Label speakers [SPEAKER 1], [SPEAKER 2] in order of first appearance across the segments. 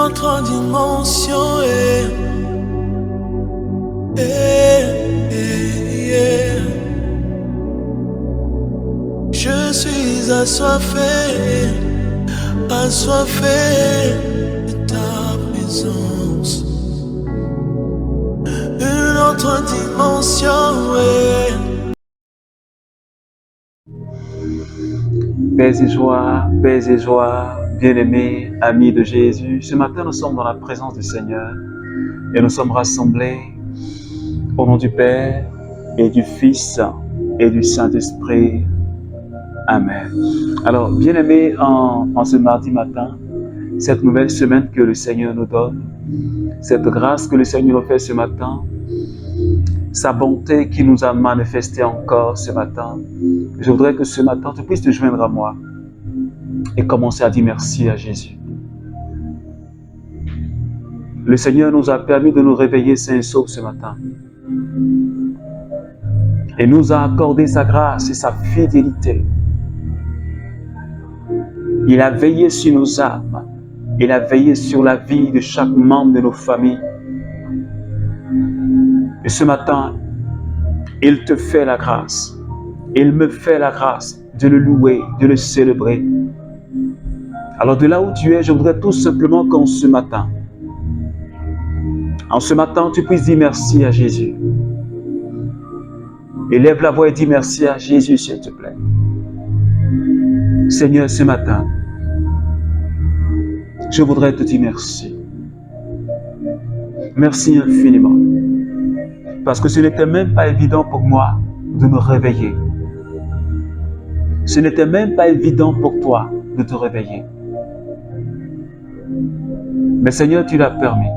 [SPEAKER 1] autre dimension. Je suis assoiffé de ta présence. Une autre dimension.
[SPEAKER 2] Paix et joie, bien-aimés, amis de Jésus. Ce matin, nous sommes dans la présence du Seigneur et nous sommes rassemblés au nom du Père et du Fils et du Saint-Esprit. Amen. Alors, bien-aimés, en ce mardi matin, cette nouvelle semaine que le Seigneur nous donne, cette grâce que le Seigneur nous fait ce matin, sa bonté qui nous a manifesté encore ce matin, je voudrais que ce matin, tu puisses te joindre à moi et commencer à dire merci à Jésus. Le Seigneur nous a permis de nous réveiller sains et saufs ce matin. Et nous a accordé sa grâce et sa fidélité. Il a veillé sur nos âmes. Il a veillé sur la vie de chaque membre de nos familles. Et ce matin, il te fait la grâce. Il me fait la grâce de le louer, de le célébrer. Alors de là où tu es, je voudrais tout simplement qu'en ce matin, tu puisses dire merci à Jésus. Élève la voix et dis merci à Jésus, s'il te plaît. Seigneur, ce matin, je voudrais te dire merci. Merci infiniment. Parce que ce n'était même pas évident pour moi de me réveiller. Ce n'était même pas évident pour toi de te réveiller. Mais Seigneur, tu l'as permis.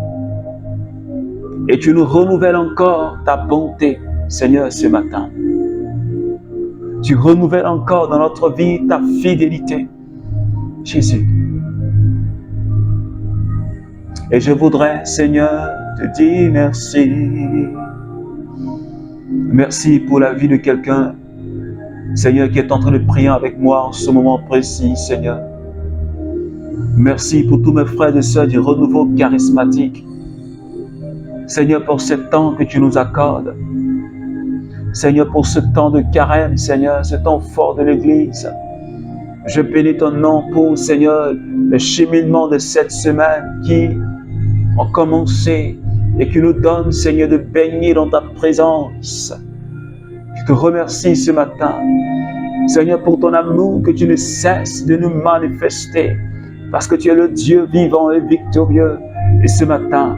[SPEAKER 2] Et tu nous renouvelles encore ta bonté, Seigneur, ce matin. Tu renouvelles encore dans notre vie ta fidélité, Jésus. Et je voudrais, Seigneur, te dire merci. Merci pour la vie de quelqu'un, Seigneur, qui est en train de prier avec moi en ce moment précis, Seigneur. Merci pour tous mes frères et sœurs du renouveau charismatique. Seigneur, pour ce temps que tu nous accordes. Seigneur, pour ce temps de carême, Seigneur, ce temps fort de l'Église. Je bénis ton nom pour, Seigneur, le cheminement de cette semaine qui ont commencé et qui nous donne, Seigneur, de baigner dans ta présence. Je te remercie ce matin, Seigneur, pour ton amour que tu ne cesses de nous manifester, parce que tu es le Dieu vivant et victorieux. Et ce matin,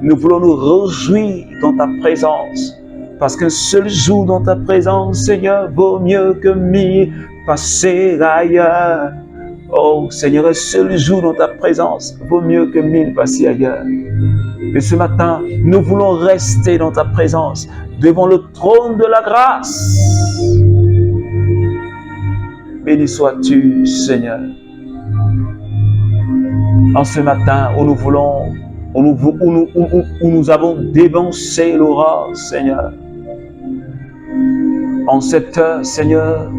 [SPEAKER 2] nous voulons nous réjouir dans ta présence, parce qu'un seul jour dans ta présence, Seigneur, vaut mieux que 1000 passés ailleurs. Oh Seigneur, un seul jour dans ta présence vaut mieux que 1000 passés ailleurs. Et ce matin, nous voulons rester dans ta présence, devant le trône de la grâce. Béni sois-tu, Seigneur. En ce matin où nous avons dévancé l'aurore, Seigneur. En cette heure, Seigneur,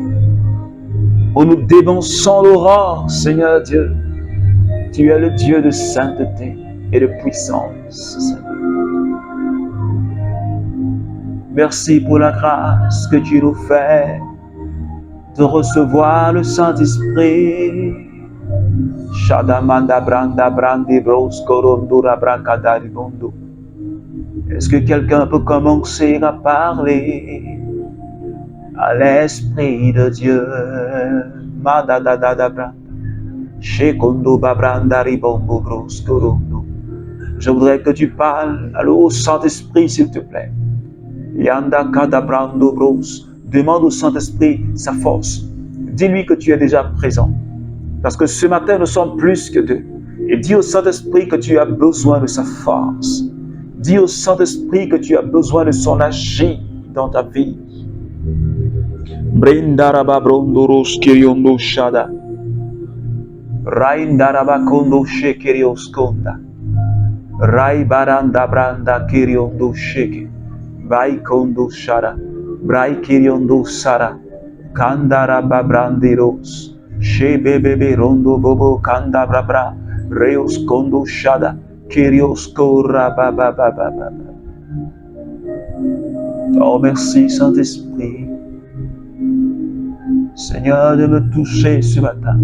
[SPEAKER 2] où nous dévançons l'aurore, Seigneur Dieu, tu es le Dieu de sainteté et de puissance, Seigneur. Merci pour la grâce que tu nous fais de recevoir le Saint-Esprit. Shadamanda branda brandi bros korondura brakadaribondo. Est-ce que quelqu'un peut commencer à parler à l'Esprit de Dieu? Madadadadabra. Shekondo babranda ribombo bros korondo. Je voudrais que tu parles au Saint-Esprit, s'il te plaît. Yanda kadabrando bros. Demande au Saint-Esprit sa force. Dis-lui que tu es déjà présent. Parce que ce matin, nous sommes plus que deux. Et dis au Saint-Esprit que tu as besoin de sa force. Dis au Saint-Esprit que tu as besoin de son agir dans ta vie. Brindaraba brondoros kiriondo shada. Raindaraba kondo shekerios konda. Rai baranda branda kiriondo sheke. Vai kondo shada. Brai kiriondo sara. Kandara babrandiros. She bebe rondo bobo kanda brabra. Reos kondo shada. Kyrios kora ba ba ba ba ba. Oh, merci Saint-Esprit. Seigneur, de me toucher ce matin.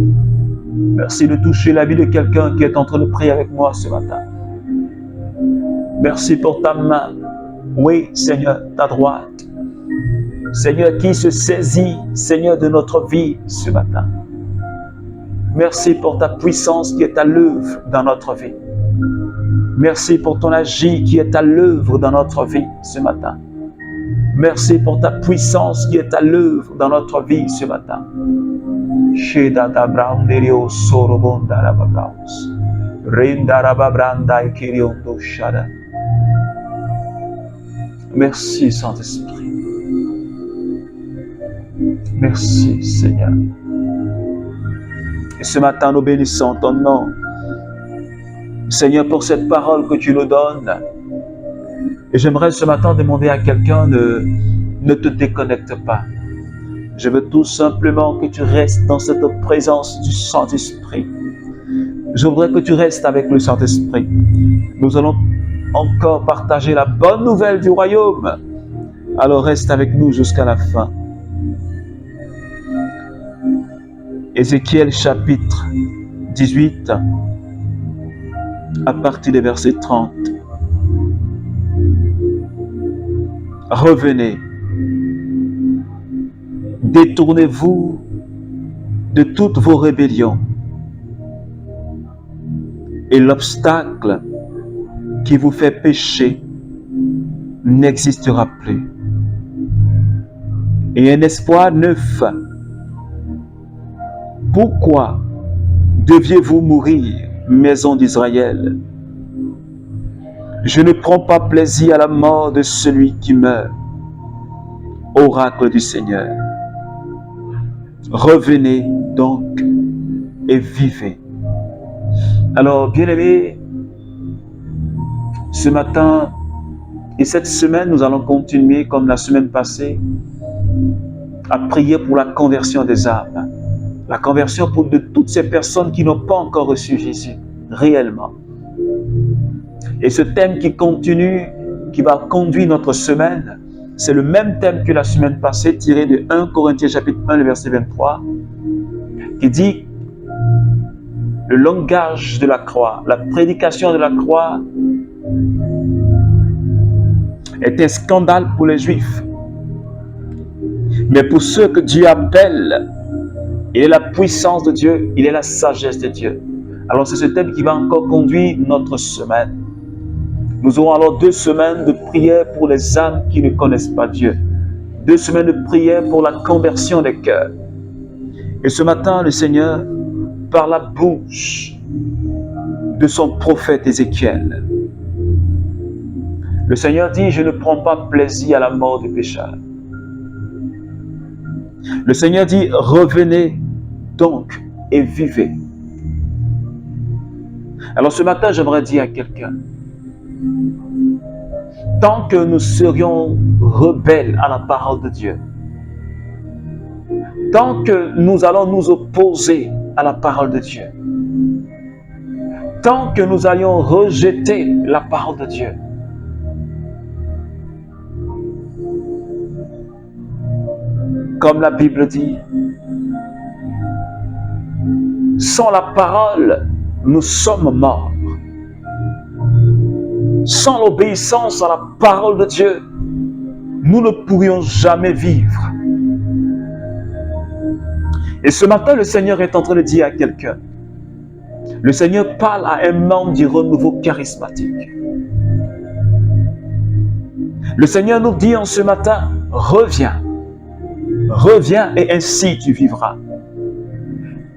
[SPEAKER 2] Merci de toucher la vie de quelqu'un qui est en train de prier avec moi ce matin. Merci pour ta main. Oui, Seigneur, ta droite. Seigneur, qui se saisit, Seigneur, de notre vie ce matin. Merci pour ta puissance qui est à l'œuvre dans notre vie. Merci pour ton agir qui est à l'œuvre dans notre vie ce matin. Merci pour ta puissance qui est à l'œuvre dans notre vie ce matin. Merci Saint-Esprit. Merci Seigneur. Et ce matin, nous bénissons ton nom. Seigneur, pour cette parole que tu nous donnes. Et j'aimerais ce matin demander à quelqu'un, ne te déconnecte pas. Je veux tout simplement que tu restes dans cette présence du Saint-Esprit. Je voudrais que tu restes avec le Saint-Esprit. Nous allons encore partager la bonne nouvelle du royaume. Alors reste avec nous jusqu'à la fin. Ézéchiel chapitre 18, à partir des versets 30. Revenez, détournez-vous de toutes vos rébellions, et l'obstacle qui vous fait pécher n'existera plus. Et un espoir neuf. Pourquoi deviez-vous mourir, maison d'Israël? Je ne prends pas plaisir à la mort de celui qui meurt. Oracle du Seigneur. Revenez donc et vivez. Alors, bien-aimés, ce matin et cette semaine, nous allons continuer, comme la semaine passée, à prier pour la conversion des âmes. La conversion de toutes ces personnes qui n'ont pas encore reçu Jésus, réellement. Et ce thème qui continue, qui va conduire notre semaine, c'est le même thème que la semaine passée, tiré de 1 Corinthiens chapitre 1, le verset 23, qui dit le langage de la croix, la prédication de la croix est un scandale pour les Juifs. Mais pour ceux que Dieu appelle, il est la puissance de Dieu, il est la sagesse de Dieu. Alors c'est ce thème qui va encore conduire notre semaine. Nous aurons alors 2 semaines de prière pour les âmes qui ne connaissent pas Dieu. 2 semaines de prière pour la conversion des cœurs. Et ce matin, le Seigneur, par la bouche de son prophète Ézéchiel, le Seigneur dit, je ne prends pas plaisir à la mort du pécheur. Le Seigneur dit, revenez donc et vivez. Alors ce matin, j'aimerais dire à quelqu'un, tant que nous serions rebelles à la parole de Dieu, tant que nous allons nous opposer à la parole de Dieu, tant que nous allions rejeter la parole de Dieu, comme la Bible dit, sans la parole, nous sommes morts. Sans l'obéissance à la parole de Dieu, nous ne pourrions jamais vivre. Et ce matin, le Seigneur est en train de dire à quelqu'un, le Seigneur parle à un membre du renouveau charismatique. Le Seigneur nous dit en ce matin, reviens. Reviens et ainsi tu vivras.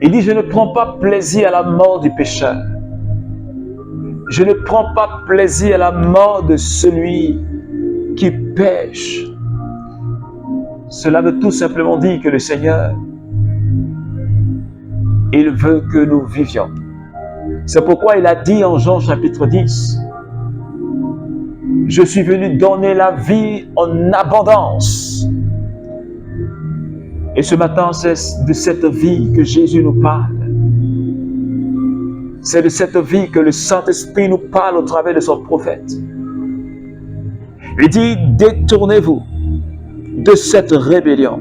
[SPEAKER 2] Il dit, je ne prends pas plaisir à la mort du pécheur. Je ne prends pas plaisir à la mort de celui qui pêche. Cela veut tout simplement dire que le Seigneur, il veut que nous vivions. C'est pourquoi il a dit en Jean chapitre 10, je suis venu donner la vie en abondance. Et ce matin, c'est de cette vie que Jésus nous parle. C'est de cette vie que le Saint-Esprit nous parle au travers de son prophète. Il dit, détournez-vous de cette rébellion.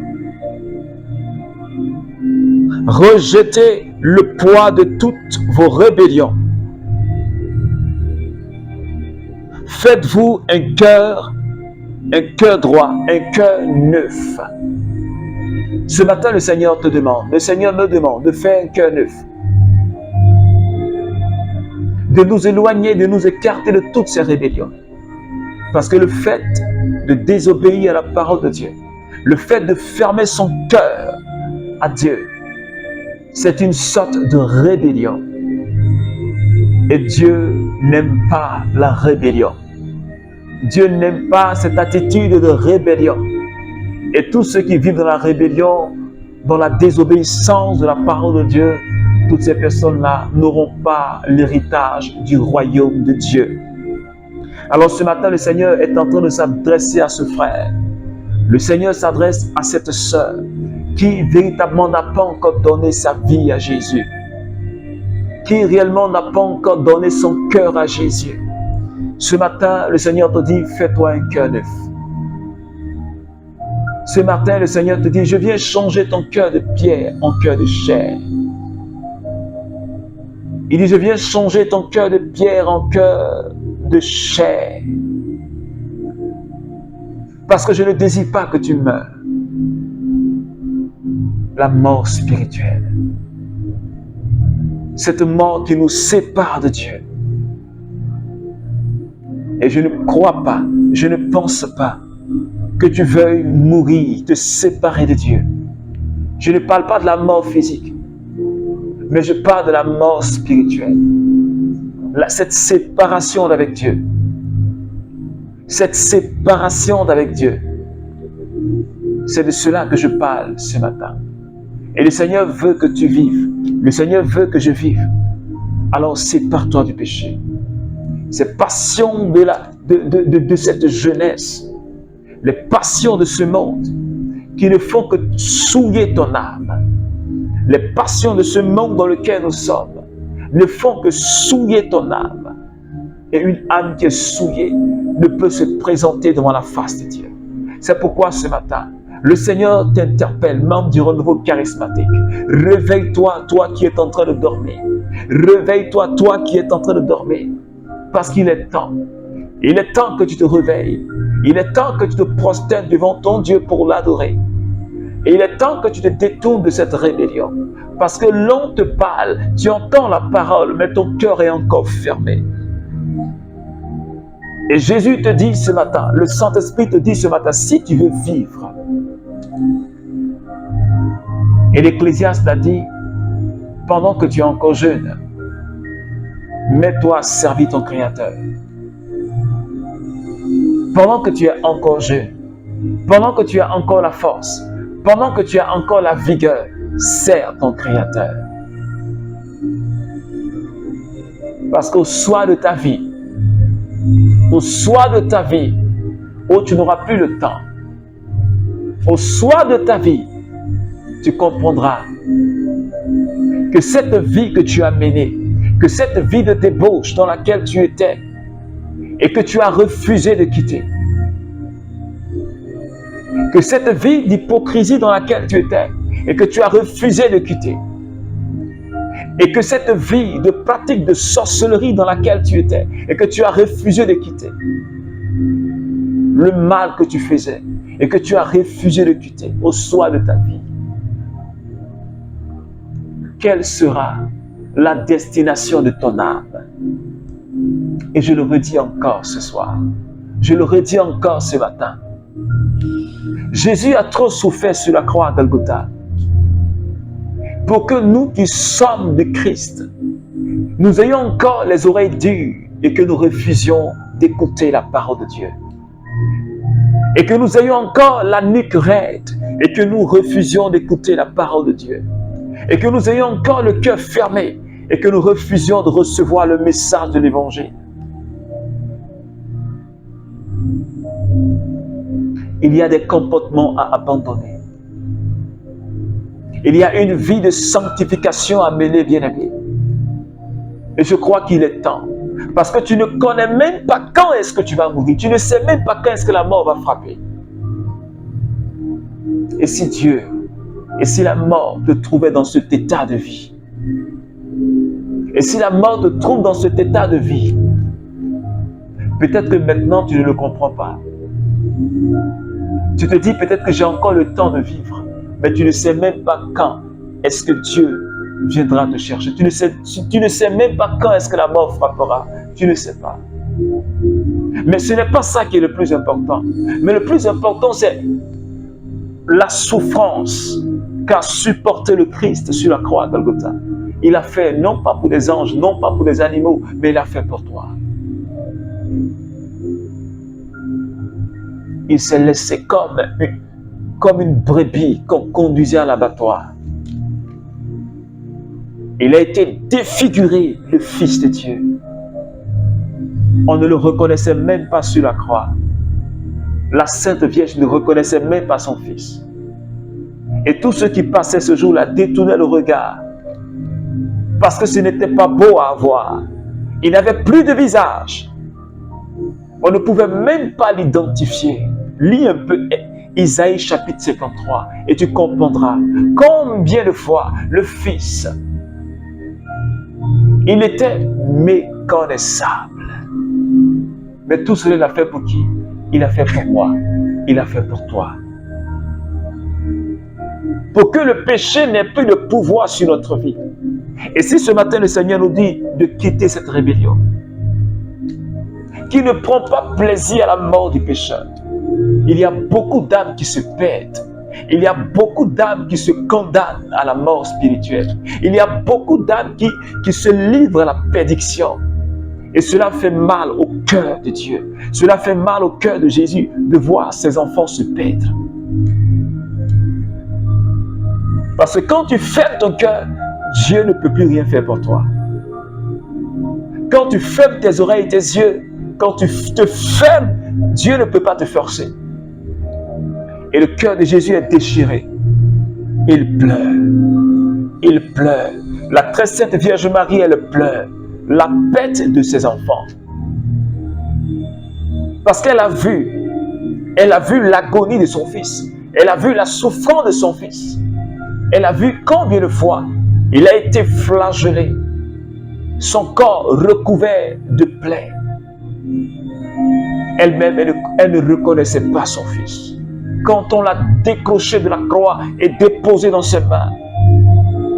[SPEAKER 2] Rejetez le poids de toutes vos rébellions. Faites-vous un cœur droit, un cœur neuf. Ce matin, le Seigneur te demande, le Seigneur me demande de faire un cœur neuf. De nous éloigner, de nous écarter de toutes ces rébellions. Parce que le fait de désobéir à la parole de Dieu, le fait de fermer son cœur à Dieu, c'est une sorte de rébellion. Et Dieu n'aime pas la rébellion. Dieu n'aime pas cette attitude de rébellion. Et tous ceux qui vivent dans la rébellion, dans la désobéissance de la parole de Dieu, toutes ces personnes-là n'auront pas l'héritage du royaume de Dieu. Alors ce matin, le Seigneur est en train de s'adresser à ce frère. Le Seigneur s'adresse à cette sœur qui véritablement n'a pas encore donné sa vie à Jésus. Qui réellement n'a pas encore donné son cœur à Jésus. Ce matin, le Seigneur te dit, fais-toi un cœur neuf. Ce matin, le Seigneur te dit, je viens changer ton cœur de pierre en cœur de chair. Il dit, je viens changer ton cœur de pierre en cœur de chair. Parce que je ne désire pas que tu meurs. La mort spirituelle. Cette mort qui nous sépare de Dieu. Et je ne crois pas, je ne pense pas que tu veuilles mourir, te séparer de Dieu. Je ne parle pas de la mort physique, mais je parle de la mort spirituelle. Cette séparation d'avec Dieu. Cette séparation d'avec Dieu. C'est de cela que je parle ce matin. Et le Seigneur veut que tu vives. Le Seigneur veut que je vive. Alors sépare-toi du péché. Ces passions de cette jeunesse, les passions de ce monde qui ne font que souiller ton âme. Les passions de ce monde dans lequel nous sommes ne font que souiller ton âme. Et une âme qui est souillée ne peut se présenter devant la face de Dieu. C'est pourquoi ce matin, le Seigneur t'interpelle, membre du renouveau charismatique. Réveille-toi, toi qui es en train de dormir. Réveille-toi, toi qui es en train de dormir. Parce qu'il est temps. Il est temps que tu te réveilles. Il est temps que tu te prosternes devant ton Dieu pour l'adorer. Et il est temps que tu te détournes de cette rébellion. Parce que l'on te parle, tu entends la parole, mais ton cœur est encore fermé. Et Jésus te dit ce matin, le Saint-Esprit te dit ce matin, si tu veux vivre. Et l'Ecclésiaste a dit, pendant que tu es encore jeune, mets-toi à servir ton Créateur. Pendant que tu es encore jeune, pendant que tu as encore la force, pendant que tu as encore la vigueur, sers ton Créateur. Parce qu'au soir de ta vie, où tu n'auras plus le temps, au soir de ta vie, tu comprendras que cette vie que tu as menée, que cette vie de débauche dans laquelle tu étais et que tu as refusé de quitter, que cette vie d'hypocrisie dans laquelle tu étais et que tu as refusé de quitter, et que cette vie de pratique de sorcellerie dans laquelle tu étais et que tu as refusé de quitter, le mal que tu faisais et que tu as refusé de quitter au soir de ta vie, quelle sera la destination de ton âme? Et je le redis encore ce soir, je le redis encore ce matin. Jésus a trop souffert sur la croix à Golgotha pour que nous qui sommes de Christ, nous ayons encore les oreilles dures et que nous refusions d'écouter la parole de Dieu. Et que nous ayons encore la nuque raide et que nous refusions d'écouter la parole de Dieu. Et que nous ayons encore le cœur fermé et que nous refusions de recevoir le message de l'Évangile. Il y a des comportements à abandonner. Il y a une vie de sanctification à mener, bien-aimé. Et je crois qu'il est temps. Parce que tu ne connais même pas quand est-ce que tu vas mourir. Tu ne sais même pas quand est-ce que la mort va frapper. Et si Dieu, et si la mort te trouvait dans cet état de vie, et si la mort te trouve dans cet état de vie, peut-être que maintenant tu ne le comprends pas. Tu te dis peut-être que j'ai encore le temps de vivre, mais tu ne sais même pas quand est-ce que Dieu viendra te chercher. Tu ne sais même pas quand est-ce que la mort frappera. Tu ne sais pas. Mais ce n'est pas ça qui est le plus important. Mais le plus important, c'est la souffrance qu'a supporté le Christ sur la croix à Golgotha. Il a fait non pas pour des anges, non pas pour des animaux, mais il a fait pour toi. Il s'est laissé comme une brebis qu'on conduisait à l'abattoir. Il a été défiguré, le Fils de Dieu. On ne le reconnaissait même pas sur la croix. La Sainte Vierge ne reconnaissait même pas son Fils. Et tous ceux qui passaient ce jour-là détournaient le regard. Parce que ce n'était pas beau à voir. Il n'avait plus de visage. On ne pouvait même pas l'identifier. Lis un peu Isaïe chapitre 53 et tu comprendras combien de fois le Fils, il était méconnaissable. Mais tout cela, il a fait pour qui? Il a fait pour moi. Il a fait pour toi. Pour que le péché n'ait plus de pouvoir sur notre vie. Et si ce matin le Seigneur nous dit de quitter cette rébellion, qui ne prend pas plaisir à la mort du pécheur, il y a beaucoup d'âmes qui se perdent. Il y a beaucoup d'âmes qui se condamnent à la mort spirituelle. Il y a beaucoup d'âmes qui se livrent à la perdition. Et cela fait mal au cœur de Dieu. Cela fait mal au cœur de Jésus de voir ses enfants se perdre. Parce que quand tu fermes ton cœur, Dieu ne peut plus rien faire pour toi. Quand tu fermes tes oreilles et tes yeux, quand tu te fermes, Dieu ne peut pas te forcer. Et le cœur de Jésus est déchiré. Il pleure. Il pleure. La très sainte Vierge Marie, elle pleure. La perte de ses enfants. Parce qu'elle a vu l'agonie de son fils. Elle a vu la souffrance de son fils. Elle a vu combien de fois il a été flagellé. Son corps recouvert de plaies. Elle-même, elle ne reconnaissait pas son fils. Quand on l'a décroché de la croix et déposé dans ses mains,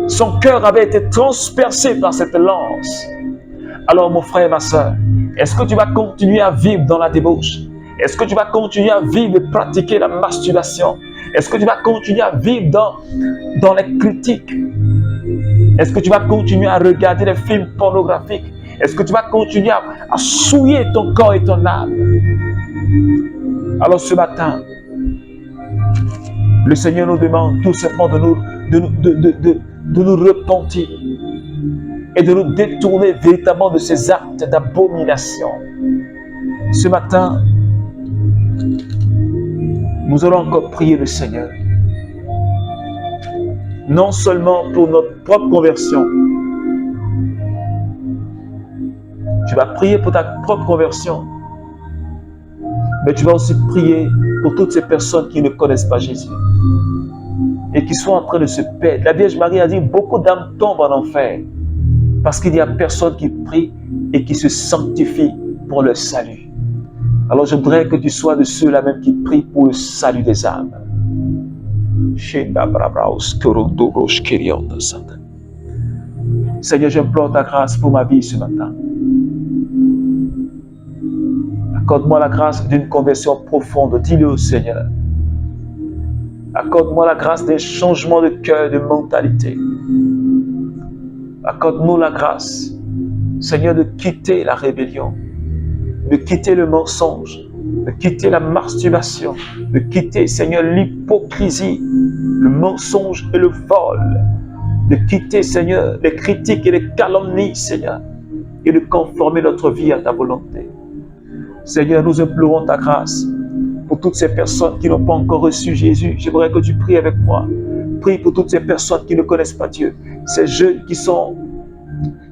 [SPEAKER 2] son cœur avait été transpercé par cette lance. Alors mon frère et ma soeur, est-ce que tu vas continuer à vivre dans la débauche? Est-ce que tu vas continuer à vivre et pratiquer la masturbation? Est-ce que tu vas continuer à vivre dans les critiques? Est-ce que tu vas continuer à regarder des films pornographiques? Est-ce que tu vas continuer à souiller ton corps et ton âme? Alors ce matin, le Seigneur nous demande tout simplement de nous repentir et de nous détourner véritablement de ces actes d'abomination. Ce matin, nous allons encore prier le Seigneur. Non seulement pour notre propre conversion. Tu vas prier pour ta propre conversion. Mais tu vas aussi prier pour toutes ces personnes qui ne connaissent pas Jésus. Et qui sont en train de se perdre. La Vierge Marie a dit, beaucoup d'âmes tombent en enfer. Parce qu'il y a personne qui prie et qui se sanctifie pour le salut. Alors je voudrais que tu sois de ceux-là même qui prient pour le salut des âmes. Seigneur, j'implore ta grâce pour ma vie ce matin. Accorde-moi la grâce d'une conversion profonde. Dis-le au Seigneur. Accorde-moi la grâce d'un changement de cœur, de mentalité. Accorde-nous la grâce, Seigneur, de quitter la rébellion, de quitter le mensonge, de quitter la masturbation, de quitter, Seigneur, l'hypocrisie, le mensonge et le vol, de quitter, Seigneur, les critiques et les calomnies, Seigneur, et de conformer notre vie à ta volonté. Seigneur, nous implorons ta grâce pour toutes ces personnes qui n'ont pas encore reçu Jésus. J'aimerais que tu pries avec moi. Prie pour toutes ces personnes qui ne connaissent pas Dieu. Ces jeunes qui sont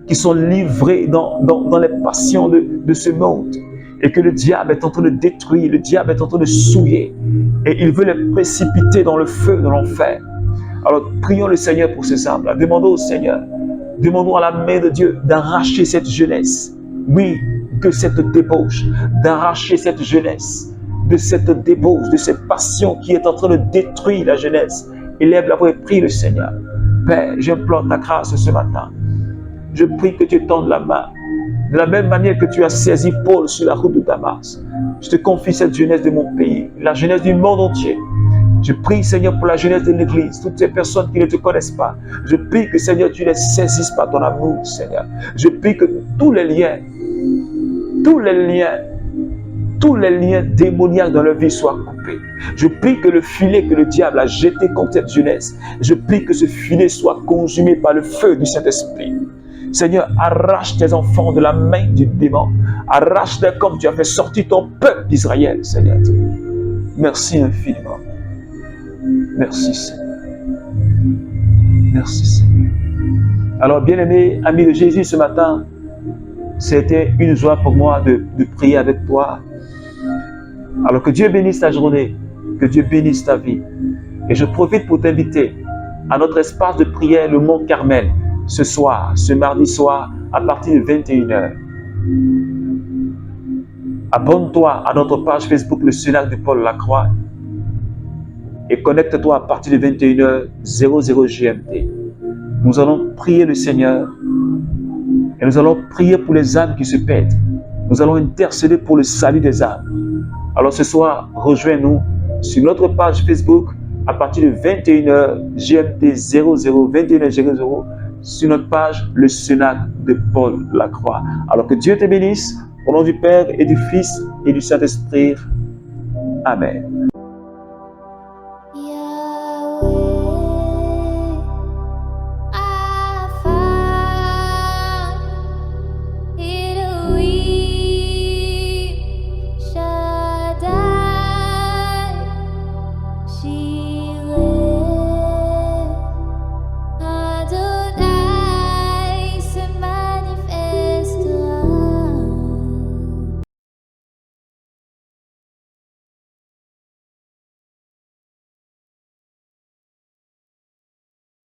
[SPEAKER 2] qui sont livrés dans les passions de ce monde. Et que le diable est en train de détruire, le diable est en train de souiller. Et il veut les précipiter dans le feu de l'enfer. Alors prions le Seigneur pour ces âmes-là. Demandons au Seigneur, demandons à la main de Dieu d'arracher cette jeunesse. Oui, de cette débauche, d'arracher cette jeunesse, de cette débauche, de cette passion qui est en train de détruire la jeunesse. Élève la voix et prie le Seigneur. Père, j'implore ta grâce ce matin. Je prie que tu tendes la main. De la même manière que tu as saisi Paul sur la route de Damas. Je te confie cette jeunesse de mon pays, la jeunesse du monde entier. Je prie, Seigneur, pour la jeunesse de l'Église, toutes ces personnes qui ne te connaissent pas. Je prie que, Seigneur, tu les saisisses par ton amour, Seigneur. Je prie que tous les liens démoniaques dans leur vie soient coupés. Je prie que le filet que le diable a jeté contre cette jeunesse, je prie que ce filet soit consumé par le feu du Saint-Esprit. Seigneur, arrache tes enfants de la main du démon. Arrache-les comme tu as fait sortir ton peuple d'Israël, Seigneur. Merci infiniment. Merci, Seigneur. Merci, Seigneur. Alors, bien-aimé, ami de Jésus, ce matin, c'était une joie pour moi de prier avec toi. Alors que Dieu bénisse ta journée, que Dieu bénisse ta vie. Et je profite pour t'inviter à notre espace de prière, le Mont Carmel, ce soir, ce mardi soir, à partir de 21h. Abonne-toi à notre page Facebook, le Cénacle de Paul Lacroix, et connecte-toi à partir de 21h00 GMT. Nous allons prier le Seigneur et nous allons prier pour les âmes qui se perdent. Nous allons intercéder pour le salut des âmes. Alors ce soir, rejoins-nous sur notre page Facebook à partir de 21h GMT 00, 21h00, sur notre page le Cénacle de Paul Lacroix. Alors que Dieu te bénisse, au nom du Père et du Fils et du Saint-Esprit. Amen.